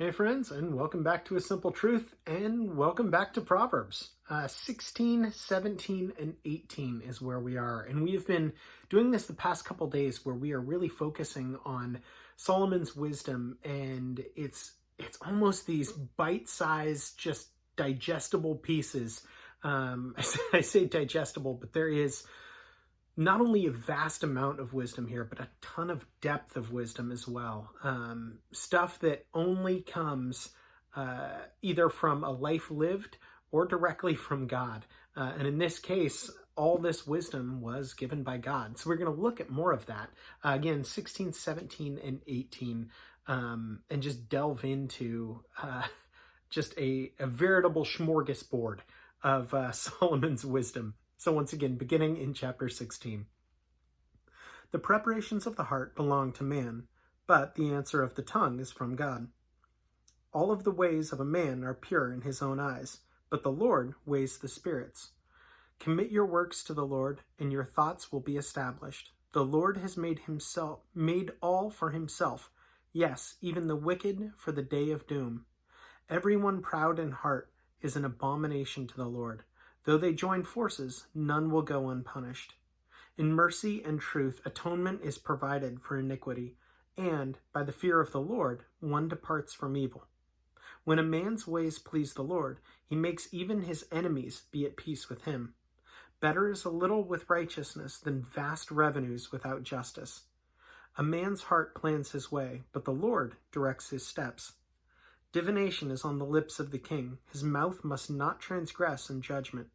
Hey friends, and welcome back to A Simple Truth, and welcome back to Proverbs. 16, 17, and 18 is where we are, and we have been doing this the past couple days where we are really focusing on Solomon's wisdom, and it's almost these bite-sized, just digestible pieces. I say digestible, but there is not only a vast amount of wisdom here, but a ton of depth of wisdom as well. Stuff that only comes either from a life lived or directly from God. And in this case, all this wisdom was given by God. So we're going to look at more of that. Again, 16, 17, and 18, and just delve into just a veritable smorgasbord of Solomon's wisdom. So once again, beginning in chapter 16. The preparations of the heart belong to man, but the answer of the tongue is from God. All of the ways of a man are pure in his own eyes, but the Lord weighs the spirits. Commit your works to the Lord, and your thoughts will be established. The Lord has made all for himself, yes, even the wicked for the day of doom. Everyone proud in heart is an abomination to the Lord. Though they join forces, none will go unpunished. In mercy and truth, atonement is provided for iniquity, and by the fear of the Lord, one departs from evil. When a man's ways please the Lord, he makes even his enemies be at peace with him. Better is a little with righteousness than vast revenues without justice. A man's heart plans his way, but the Lord directs his steps. Divination is on the lips of the king. His mouth must not transgress in judgment.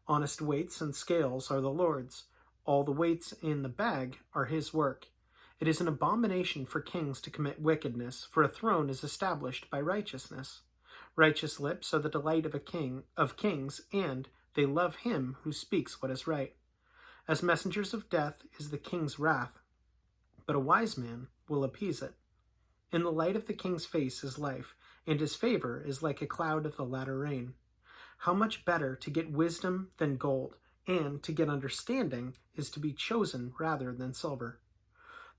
Honest weights and scales are the Lord's. All the weights in the bag are his work. It is an abomination for kings to commit wickedness, for a throne is established by righteousness. Righteous lips are the delight of kings, and they love him who speaks what is right. As messengers of death is the king's wrath, but a wise man will appease it. In the light of the king's face is life, and his favor is like a cloud of the latter rain. How much better to get wisdom than gold, and to get understanding is to be chosen rather than silver.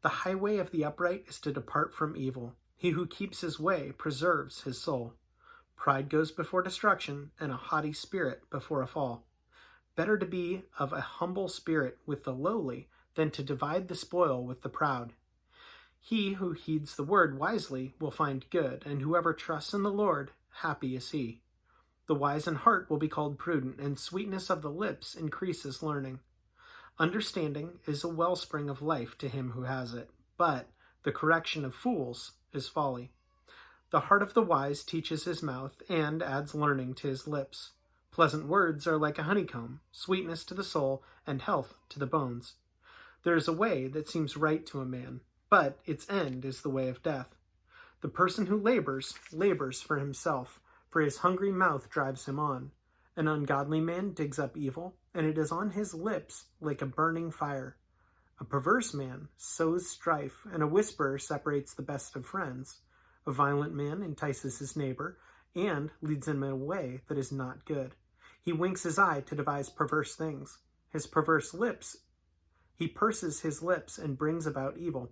The highway of the upright is to depart from evil. He who keeps his way preserves his soul. Pride goes before destruction, and a haughty spirit before a fall. Better to be of a humble spirit with the lowly than to divide the spoil with the proud. He who heeds the word wisely will find good, and whoever trusts in the Lord, happy is he. The wise in heart will be called prudent, and sweetness of the lips increases learning. Understanding is a wellspring of life to him who has it, but the correction of fools is folly. The heart of the wise teaches his mouth, and adds learning to his lips. Pleasant words are like a honeycomb, sweetness to the soul, and health to the bones. There is a way that seems right to a man, but its end is the way of death. The person who labors for himself, for his hungry mouth drives him on. An ungodly man digs up evil, and it is on his lips like a burning fire. A perverse man sows strife, and a whisperer separates the best of friends. A violent man entices his neighbor, and leads him in a way that is not good. He winks his eye to devise perverse things. He purses his lips and brings about evil.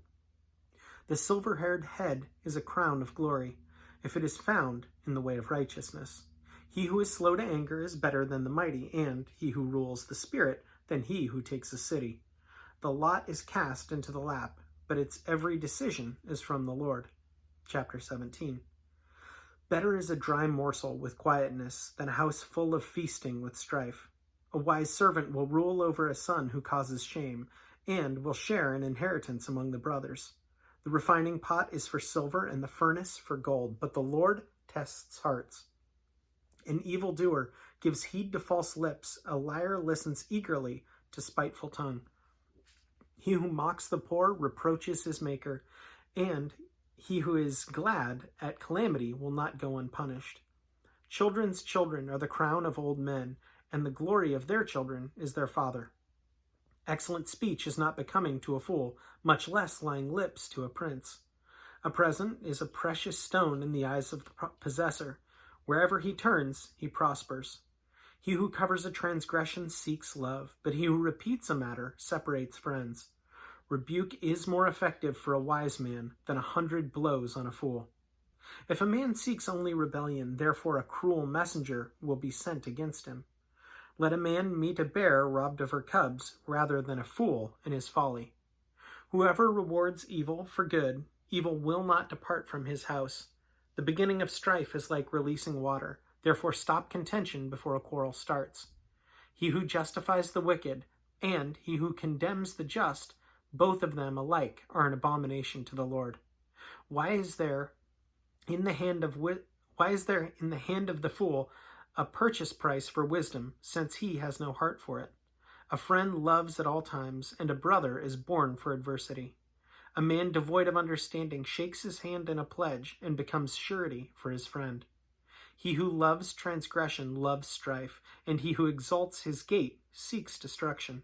The silver-haired head is a crown of glory, if it is found in the way of righteousness. He who is slow to anger is better than the mighty, and he who rules the spirit than he who takes a city. The lot is cast into the lap, but its every decision is from the Lord. Chapter 17. Better is a dry morsel with quietness than a house full of feasting with strife. A wise servant will rule over a son who causes shame, and will share an inheritance among the brothers. The refining pot is for silver, and the furnace for gold, but the Lord tests hearts. An evildoer gives heed to false lips, a liar listens eagerly to spiteful tongue. He who mocks the poor reproaches his maker, and he who is glad at calamity will not go unpunished. Children's children are the crown of old men, and the glory of their children is their father. Excellent speech is not becoming to a fool, much less lying lips to a prince. A present is a precious stone in the eyes of the possessor. Wherever he turns, he prospers. He who covers a transgression seeks love, but he who repeats a matter separates friends. Rebuke is more effective for a wise man than 100 blows on a fool. If a man seeks only rebellion, therefore a cruel messenger will be sent against him. Let a man meet a bear robbed of her cubs rather than a fool in his folly. Whoever rewards evil for good, evil will not depart from his house. The beginning of strife is like releasing water. Therefore stop contention before a quarrel starts. He who justifies the wicked and he who condemns the just, both of them alike are an abomination to the Lord. Why is there in the hand of the fool a purchase price for wisdom, since he has no heart for it? A friend loves at all times, and a brother is born for adversity. A man devoid of understanding shakes his hand in a pledge and becomes surety for his friend. He who loves transgression loves strife, and he who exalts his gate seeks destruction.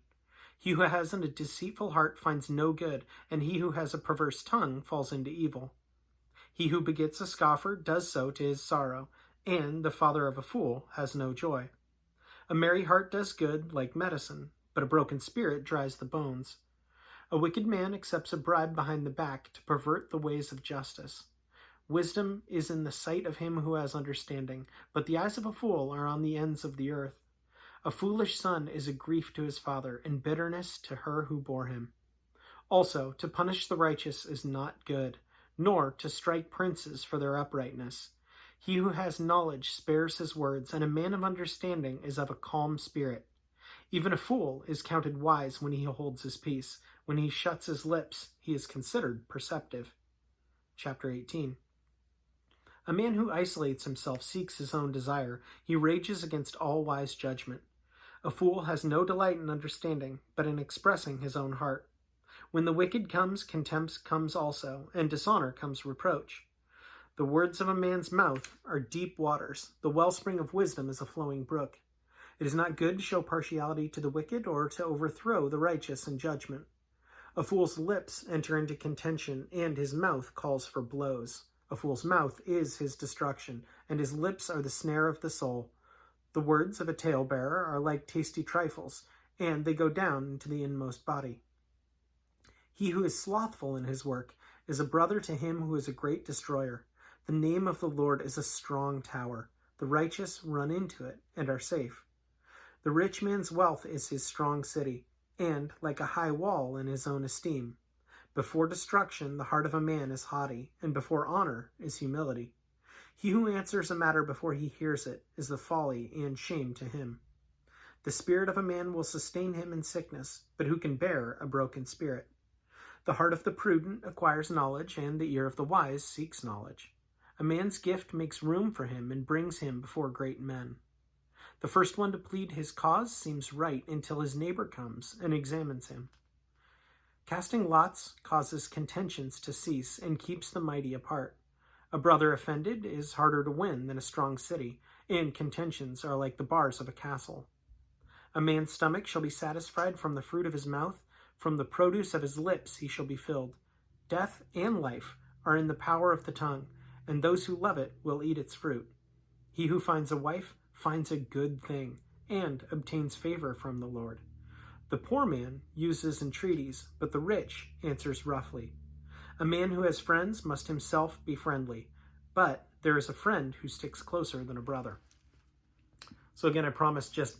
He who has a deceitful heart finds no good, and he who has a perverse tongue falls into evil. He who begets a scoffer does so to his sorrow, and the father of a fool has no joy. A merry heart does good like medicine, but a broken spirit dries the bones. A wicked man accepts a bribe behind the back to pervert the ways of justice. Wisdom is in the sight of him who has understanding, but the eyes of a fool are on the ends of the earth. A foolish son is a grief to his father, and bitterness to her who bore him. Also, to punish the righteous is not good, nor to strike princes for their uprightness. He who has knowledge spares his words, and a man of understanding is of a calm spirit. Even a fool is counted wise when he holds his peace. When he shuts his lips, he is considered perceptive. Chapter 18. A man who isolates himself seeks his own desire. He rages against all wise judgment. A fool has no delight in understanding, but in expressing his own heart. When the wicked comes, contempt comes also, and dishonor comes reproach. The words of a man's mouth are deep waters. The wellspring of wisdom is a flowing brook. It is not good to show partiality to the wicked or to overthrow the righteous in judgment. A fool's lips enter into contention, and his mouth calls for blows. A fool's mouth is his destruction, and his lips are the snare of the soul. The words of a talebearer are like tasty trifles, and they go down into the inmost body. He who is slothful in his work is a brother to him who is a great destroyer. The name of the Lord is a strong tower. The righteous run into it and are safe. The rich man's wealth is his strong city, and like a high wall in his own esteem. Before destruction, the heart of a man is haughty, and before honor is humility. He who answers a matter before he hears it is the folly and shame to him. The spirit of a man will sustain him in sickness, but who can bear a broken spirit? The heart of the prudent acquires knowledge, and the ear of the wise seeks knowledge. A man's gift makes room for him and brings him before great men. The first one to plead his cause seems right until his neighbor comes and examines him. Casting lots causes contentions to cease and keeps the mighty apart. A brother offended is harder to win than a strong city, and contentions are like the bars of a castle. A man's stomach shall be satisfied from the fruit of his mouth, from the produce of his lips he shall be filled. Death and life are in the power of the tongue, and those who love it will eat its fruit. He who finds a wife finds a good thing, and obtains favor from the Lord. The poor man uses entreaties, but the rich answers roughly. A man who has friends must himself be friendly, but there is a friend who sticks closer than a brother. So again, I promise just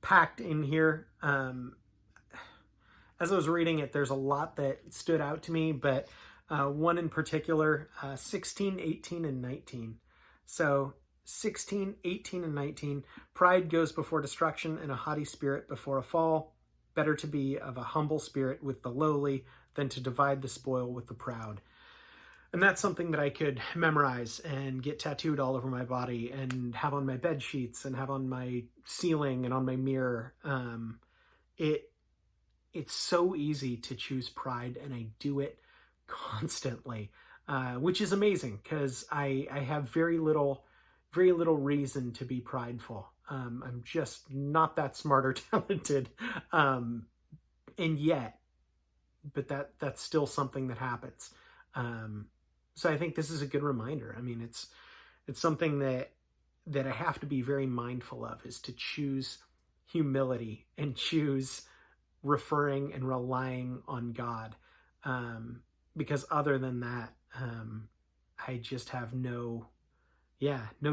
packed in here. As I was reading it, there's a lot that stood out to me, but one in particular, 16, 18, and 19. So 16, 18, and 19, pride goes before destruction and a haughty spirit before a fall. Better to be of a humble spirit with the lowly than to divide the spoil with the proud. And that's something that I could memorize and get tattooed all over my body and have on my bed sheets and have on my ceiling and on my mirror. It's so easy to choose pride, and I do it constantly, which is amazing because I have very little reason to be prideful. I'm just not that smart or talented, and yet, but that's still something that happens. So I think this is a good reminder. I mean, it's something that I have to be very mindful of, is to choose humility and choose referring and relying on God, because other than that, I just have no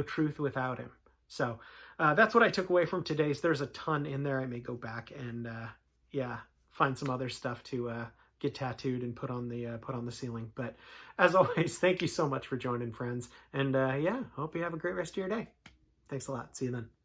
truth without him. So that's what I took away from today's. There's a ton in there. I may go back and find some other stuff to get tattooed and put on the ceiling. But as always, thank you so much for joining, friends. And hope you have a great rest of your day. Thanks a lot. See you then.